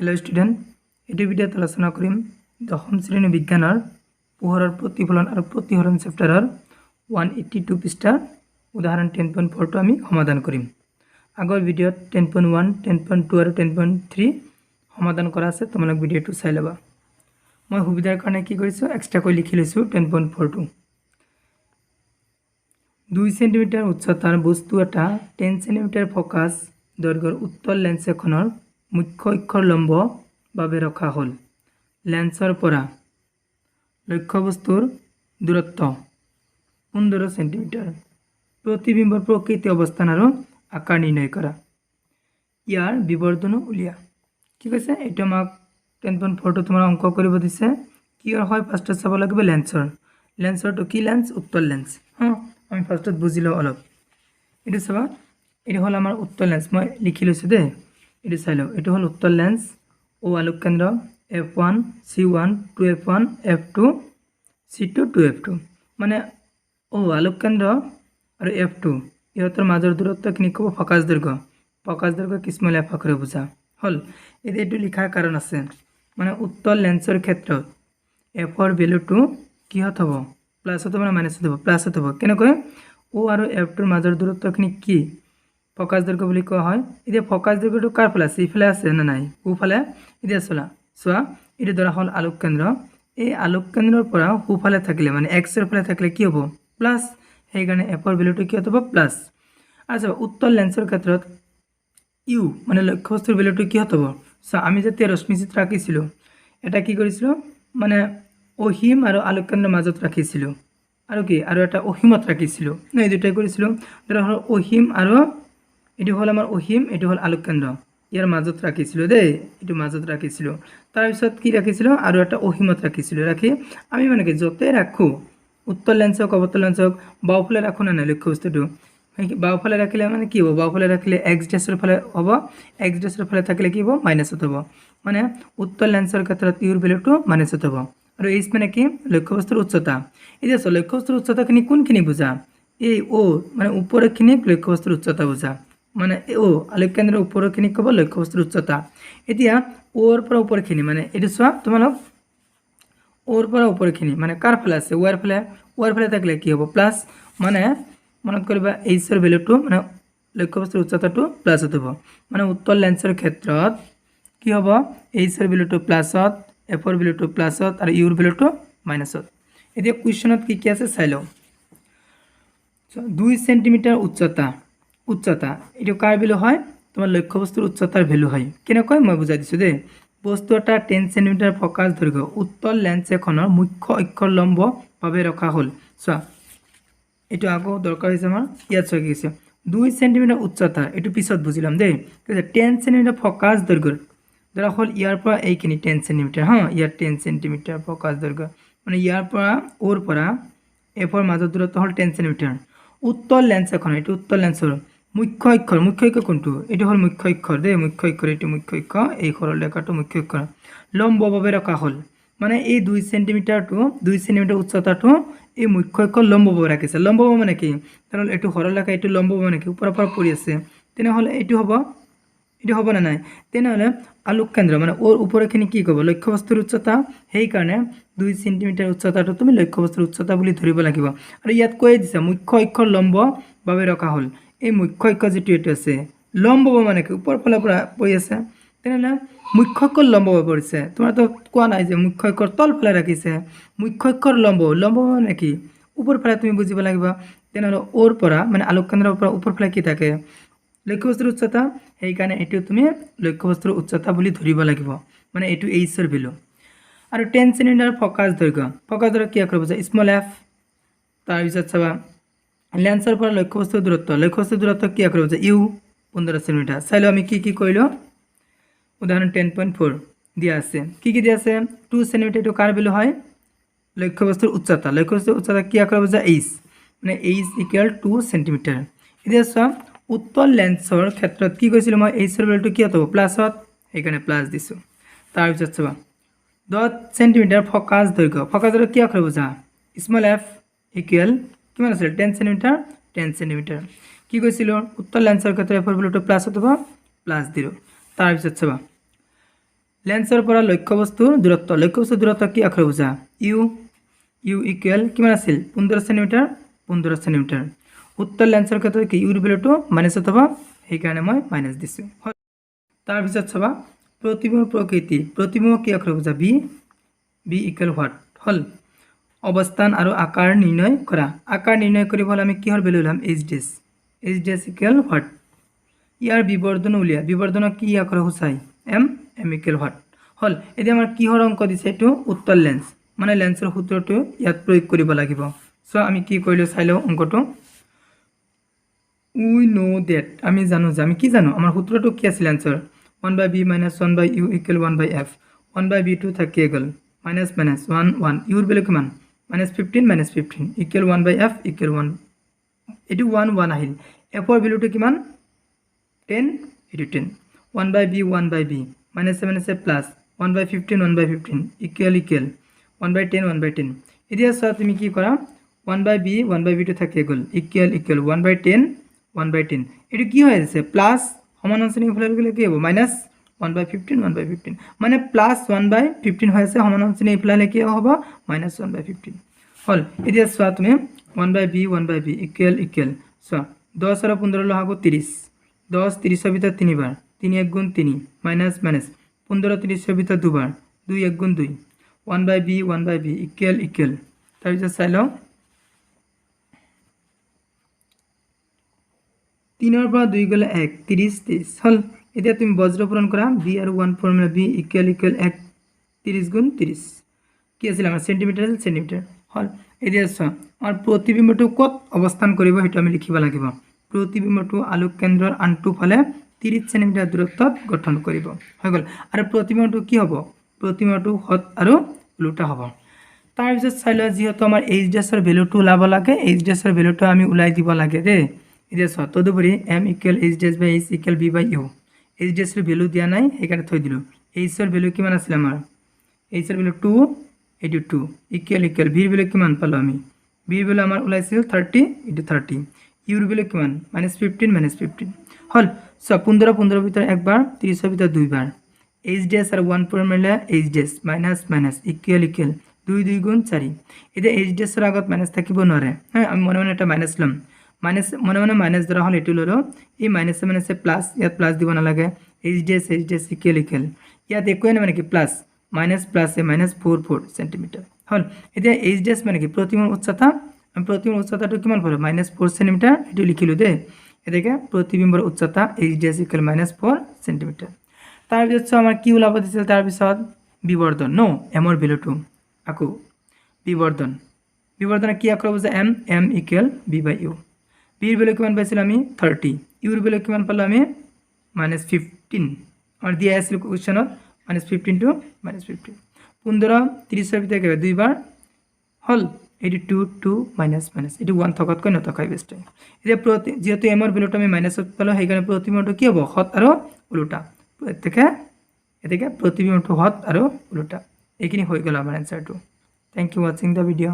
Hello student एटु भिडिओत आलोचना करिम दशम श्रेणी विज्ञानर पोहरर प्रतिफलन और प्रतिहरण चैप्टारर 182 पृष्ठार उदाहरण 10.4 तो आमी समाधान करिम। आगर भिडिओत 10.1 10.2 और 10.3 समाधान करा आछे तोमालोक भिडिओटो चाइ लबा। मैं सुविधार कारणे कि करिছো एक्सट्राকৈ लिखि लैছো 10.4 तो 2 सेन्टिमिटार उच्चतार बस्तु एटा 10 सेन्टिमिटार फकास दৈৰ্ঘ্যৰ उत्तल लेन्स एखনৰ मुख्य अक्षर लम्ब भावे रखा हल। लेन्सर परा लक्ष्यबस्तुर दूरत्व 15 सेन्टिमिटार। प्रतिबिम्बर प्रकृति अवस्थान और आकार निर्णय करा। यार विवर्धन उलिया कि कैसे एटा आमाक 10.4 तो तुम्हारा अंक करिब दिसे कि হয় फार्स्ट চাব লাগিব लेन्सर। लेन्सर तो कि लेन्स उत्तल लेन्स। हाँ आमी फार्स्ट बुझि लও अलप। एटा চাবা एटा हल आमार उत्तल लेन्स मैं लिखि लैছো दे। एटु चाइ लও एटु हल उत्तल लेन्स ओ आलोक केन्द्र f1 c1 2f1 f2 c2 2f2 माने ओ आलोक केन्द्र और f2 इहतर माजर दूरत्व किनि कब फकास दैर्घ्य किस्मल f आकारे बुझा हल। एटु लिखार कारण आछे माने उत्तल लेन्सर क्षेत्र f भैलुटो कि हबो प्लस हतो माने माइनास हतो प्लस हतो केनेকৈ ओ और f2 माजर दूरत्व किनि कि फकास दैर्घ्य বুলি কোৱা হয়। এতিয়া ফকাস দৈৰ্ঘ্যটো কাৰ ফালে আছে ইফালে আছে না নাই সোফালে। এতিয়া চোৱা এটো ধৰা হল আলোক কেন্দ্ৰ এই আলোক কেন্দ্ৰৰ পৰা সোফালে থাকিলে মানে x এৰ ফালে থাকিলে কি হ'ব প্লাস সেই কাৰণে f এৰ ভ্যালুটো কি হ'ব প্লাস। আচ্ছা উত্তল লেন্সৰ ক্ষেত্ৰত ইউ মানে লক্ষ্যবস্তুৰ ভ্যালুটো কি হ'ব আমি যেতিয়া ৰশ্মিচিত্ৰ আঁকিছিলো এটা কি কৰিছিলো মানে অহিম আৰু আলোক কেন্দ্ৰৰ মাজত ৰাখিছিলো আৰু কি আৰু এটা অহিমত ৰাখিছিলো না এই দুটাই কৰিছিলো। ধৰা হল অহিম আৰু এটি হল আমার অহিম এটি হল আলোক কেন্দ্র ইয়ার মাজত রাখিছিল দে এটি মাজত রাখিছিল তার পিছত কি রাখিছিল আর একটা অহিমত রাখিছিল রাখি আমি মানে কি যতে রাখো উত্তল লেন্স হোক অবতল লেন্স হোক বাওফালে রাখো না লক্ষ্যবস্তুটো বাওফালে রাখিলে মানে কি হবো বাওফালে রাখিলে এক্স ড্যাশের ফলে হবো এক্স ড্যাশের ফলে থাকলে কি হবো মাইনাস হতে হবো মানে উত্তল লেন্সের ক্ষেত্রে ইউর ভ্যালুটো মাইনাস হতে হবো আর এইচ মানে কি লক্ষ্যবস্তুর উচ্চতা। এই যে লক্ষ্যবস্তুর উচ্চতাখিনি কোনখিনি বুঝা এই ও মানে উপরেখিনি লক্ষ্যবস্তুর উচ্চতা বুঝা মানে ও আলোক কেন্দ্রের উপরখিনি কব লক্ষ্যবস্তুর উচ্চতা। এতিয়া ওর পৰা উপৰখিনি মানে এটো চোৱা তোমালোক ওৰ পৰা উপৰখিনি মানে কাৰ ফালে আছে ওৰ ফালে থাকলে কি হ'ব প্লাস মানে মনত কৰিবা এইচ এৰ ভ্যালুটো মানে লক্ষ্যবস্তুৰ উচ্চতাটো প্লাস হ'ব মানে উত্তল লেন্সৰ ক্ষেত্ৰত কি হ'ব এইচ এৰ ভ্যালুটো প্লাসত এফ এৰ ভ্যালুটো প্লাসত আৰু ইউৰ ভ্যালুটো মাইনাসত। এতিয়া কুৱেশ্যনত কি আছে চাই লও 2 সেন্টিমিটার উচ্চতা এটা কার ভ্যালু হয় তোমার লক্ষ্যবস্তুর উচ্চতার ভ্যালু হয় কেনেকৈ মই বুঝাই দিছো দে। বস্তু এটা 10 সেন্টিমিটার ফকাস দৈর্ঘ্য উত্তল লেন্স এখনৰ মুখ্য অক্ষৰ লম্ব ভাবে ৰখা হল। চোৱা এটো আগো দৰকাৰ হৈছে আমাৰ ইয়াত চোৱা কি আছে 2 সেন্টিমিটাৰ উচ্চতা এটো পিছত বুঝিলাম দে। 10 সেন্টিমিটাৰ ফকাস দৈৰ্ঘ্য ধৰা হল ইয়াৰ পৰা এইখিনি 10 সেন্টিমিটাৰ হ্যাঁ ইয়াৰ 10 সেন্টিমিটাৰ ফকাস দৈৰ্ঘ্য মানে ইয়াৰ পৰা ওৰ পৰা এফৰ মাজৰ দূৰত্ব হল 10 সেন্টিমিটাৰ। উত্তল লেন্স এখন এটো উত্তল লেন্সৰ মুখ্য অক্ষর কোনটো এটো হল মুখ্য অক্ষর দে মুখ্য অক্ষর এটো মুখ্য অক্ষর এই সরল রেখাটো মুখ্য অক্ষর লম্বভাবে রাখা হল মানে এই 2 সেন্টিমিটার উচ্চতাটো এই মুখ্য অক্ষর লম্বভাবে রাখিছে। লম্বভাবে মানে কি কারণ এটো সরল রেখা এটো লম্বভাবে মানে কি উপৰৰ পৰা পৰি আছে তেনেহলে এটো হ'ব না নাই তেনেহলে আলোক কেন্দ্ৰ মানে ওৰ উপৰখিনি কি কব লক্ষ্যবস্তুৰ উচ্চতা সেই কাৰণে 2 সেন্টিমিটাৰ উচ্চতাটো তুমি লক্ষ্যবস্তুৰ উচ্চতা বুলি ধৰিব লাগিব। আৰু ইয়াত কৈ দিছে মুখ্য অক্ষৰ লম্বভাবে ৰাখা হল এই মুখ্য অক্ষৰ যেটো এটো আছে লম্বভাবে মানে কি উপৰ ফালৰ পৰা পৰি আছে তেনেহলে মুখ্য অক্ষৰ লম্বভাবে পৰিছে তোমাৰ তো কোৱা নাই যে মুখ্য অক্ষৰ তল ফালে ৰাখিছে মুখ্য অক্ষৰ লম্বভাবে মানে কি উপৰ ফালে তুমি বুজিব লাগিব। তেনেহলে ওৰ পৰা মানে আলোক কেন্দ্ৰৰ পৰা উপৰ ফালে কি থাকে লক্ষ্যবস্তুৰ উচ্চতা সেই কাৰণে এটো তুমি লক্ষ্যবস্তুৰ উচ্চতা বুলি ধৰিব লাগিব মানে এটো এইচ এৰ ভ্যালু। আৰু 10 সেন্টিমিটাৰ ফকাস দৈৰ্ঘ্য কি কৰিব বুজা স্মল এফ তাৰ পিছত চাবা লেন্সৰ পৰা লক্ষ্যবস্তুৰ দূৰত্ব কি কৰিব বুজা ইউ 15 সেন্টিমিটার। চাইলো আমি কি কইলো উদাহরণ 10.4 দিয়া আছে কি দিয়া আছে 2 সেন্টিমিটার এটো কার ভ্যালু হয় লক্ষ্যবস্তুর উচ্চতা কি কৰিব বুজা এইচ মানে এইচ ইকুয়াল 2 সেন্টিমিটাৰ। এতিয়া চোৱা উত্তল লেন্সৰ ক্ষেত্ৰত কি কৈছিল মই এইচ এৰ ভ্যালুটো কি হ'ব প্লাসত এখানে প্লাস দিছো। তাৰ পিছত চাবা 10 সেন্টিমিটাৰ ফকাস দৈৰ্ঘ্য কি কৰিব বুজা স্মল এফ ইকুয়াল কিমান আছিল 10 সেন্টিমিটাৰ কি কৈছিল উত্তল লেন্সৰ ক্ষেত্ৰত এফৰ ভ্যালুটো প্লাস হতে প্লাস দিলো। তাৰ পিছত চাবা লেন্সৰ পৰা লক্ষ্যবস্তুৰ দূৰত্ব কি আখৰে বুজা ইউ ইকুৱেল কিমান আছিল 15 সেণ্টিমিটাৰ উত্তৰ লেন্সৰ ক্ষেত্ৰত কি ইউৰ ভেলুটো মাইনাছ অথবা সেইকাৰণে মই মাইনাছ দিছোঁ তাৰপিছত চাবা প্ৰতিবিম্বৰ প্ৰকৃতি প্ৰতিবিম্ব কি আখৰে বুজা বি ইকুৱেল হোৱাট হ'ল অৱস্থান আৰু আকাৰ নিৰ্ণয় কৰা আকাৰ নিৰ্ণয় কৰিবলৈ আমি কিহৰ ভেলু ল'ম এইচ ডেছ ইকুৱেল হোৱাট ইয়াৰ বিবৰ্ধন উলিয়া বিবৰ্ধনক কি আখৰে সূচায় এম ইকুৱেল হোৱাট হ'ল এতিয়া আমাৰ কিহৰ অংক দিছে এইটো উত্তৰ লেন্স মানে লেন্সৰ সূত্ৰটো ইয়াত প্ৰয়োগ কৰিব লাগিব সো আমি কি কৰিলো চাই লওঁ অংকটো উই নো দ্যাট আমি জানো যে আমি কি জানো আমাৰ সূত্ৰটো কি আছিল লেন্সৰ 1/b - 1/u = 1/f 1/b2 থাকিয়ে গ'ল মাইনাছ 1 ইউৰ ভেলু কিমান -15 ইকুৱেল 1/f ইকুৱেল 1 এটো 1 আহিল এফৰ ভেলুটো কিমান 10 এটো 10 1/b 1/b - প্লাস 1/15 ইকুৱেল 1/10 এতিয়া চোৱা তুমি কি কৰা 1/b 1/b2 থাকিয়ে গ'ল ইকুৱেল 1/10 এটো কি হৈ আছে প্লাস সমান অংশ নিফালে গ'লে কি হ'ব মাইনাস 1/15 মানে প্লাস 1/15 হৈ আছে সমান অংশ নিফালে কি হ'ব মাইনাস 1/15 হল এতিয়া চোৱা তুমি 1/b ইকুৱেল চোৱা 10 আৰু 15 লহাগো 30 10 30 ৰ ভিতৰত 3 বাৰ 3 1 গুণ 3 মাইনাস 15 30 ৰ ভিতৰত 2 বাৰ 2 1 গুণ 2 1/b ইকুৱেল তাৰপিছত চাই লওঁ 3 ৰ পৰা 2 গলে 1 30 হল এতিয়া তুমি বজ্ৰ পূৰণ কৰা b আৰু 1 ফৰ্মুলা b ইকুৱেল 1 30 গুণ 30 কি আছিল আমাৰ সেন্টিমিটাৰ হল এতিয়া চোৱা আমাৰ প্ৰতিবিম্বটো কত অৱস্থান কৰিব হেতু আমি লিখিব লাগিব প্ৰতিবিম্বটো আলোক কেন্দ্ৰৰ আনটো ফালে 30 সেন্টিমিটাৰ দূৰত্বত গঠন কৰিব হৈ গল আৰু প্ৰতিবিম্বটো কি হ'ব প্ৰতিবিম্বটো হত আৰু উল্টা হ'ব তাৰ পিছত চাই লোৱা যিহেতু আমাৰ এইচ ডেছৰ ভ্যালুটো ওলাব লাগে এইচ ডেছৰ ভ্যালুটো আমি উলাই দিব লাগে দে এতিয়া চোৱা তদুপৰি m ইকুৱেল h ডেছ বাই h ইকুৱেল b বাই u h ডেছৰ ভ্যালু দিয়া নাই সেইকাৰণে থৈ দিলো h ৰ ভ্যালু কিমান আছিল আমাৰ h ৰ ভ্যালু 2 এটো 2 ইকুৱেল b ৰ ভ্যালু কিমান পালো আমি b ৰ ভ্যালু আমাৰ ওলাইছিল 30 এটো 30 u ৰ ভ্যালু কিমান -15 হল সো 15 ৰ ভিতৰত একবাৰ 30 ৰ ভিতৰত দুইবাৰ h ডেছ আৰু 1 ফৰ্মুলা h ডেছ মাইনাস ইকুৱেল 2 2 গুণ 4 এতিয়া h ডেছৰ আগত মাইনাস থাকিব নোৱাৰে হ্যাঁ আমি মনে মনে এটা মাইনাস লম মাইনাস মনে মনে মাইনাস ধৰা হল এটো ললো এই মাইনাসে প্লাস ইয়াত প্লাস দিব না লাগে h ডেছ ইকুৱেল ইয়াত একোৱে নাই মানে কি প্লাস মাইনাস প্লাসে -4 সেন্টিমিটাৰ হল এতিয়া h ডেছ মানে কি প্ৰতিবিম্বৰ উচ্চতা আমি প্ৰতিবিম্বৰ উচ্চতাটো কিমান পালো -4 সেন্টিমিটাৰ এটো লিখিলো দে এটাকে প্ৰতিবিম্বৰ উচ্চতা h ডেছ ইকুৱেল -4 সেন্টিমিটাৰ তাৰ পিছত আমাৰ কি ওলাব দিছিল তাৰ পিছত বিবৰ্ধন নো m ৰ ভ্যালুটো আকো বিবৰ্ধন কি আখৰ বুজা m ইকুৱেল b বাই u b ৰ ভ্যালু কিমান পাইছিল আমি 30 u ৰ ভ্যালু কিমান পালো আমি -15 আমাৰ দিয়া আছিল কোৱেশ্চনত -15 to -15 15 30 ৰ ভিতৰত দুইবাৰ হল 82 মাইনাস এটো 1 থকাতকৈ নথকাই বেষ্ট এতিয়া যেহেতু m ৰ ভ্যালুটো আমি মাইনাসত পালো সেইকাৰণে প্ৰতিবিম্বটো কি হ'ব হত আৰু উল্টা এতেকে প্ৰতিবিম্বটো হত আৰু উল্টা এইখিনি হৈ গ'ল আমাৰ এনসাৰটো thank you watching the video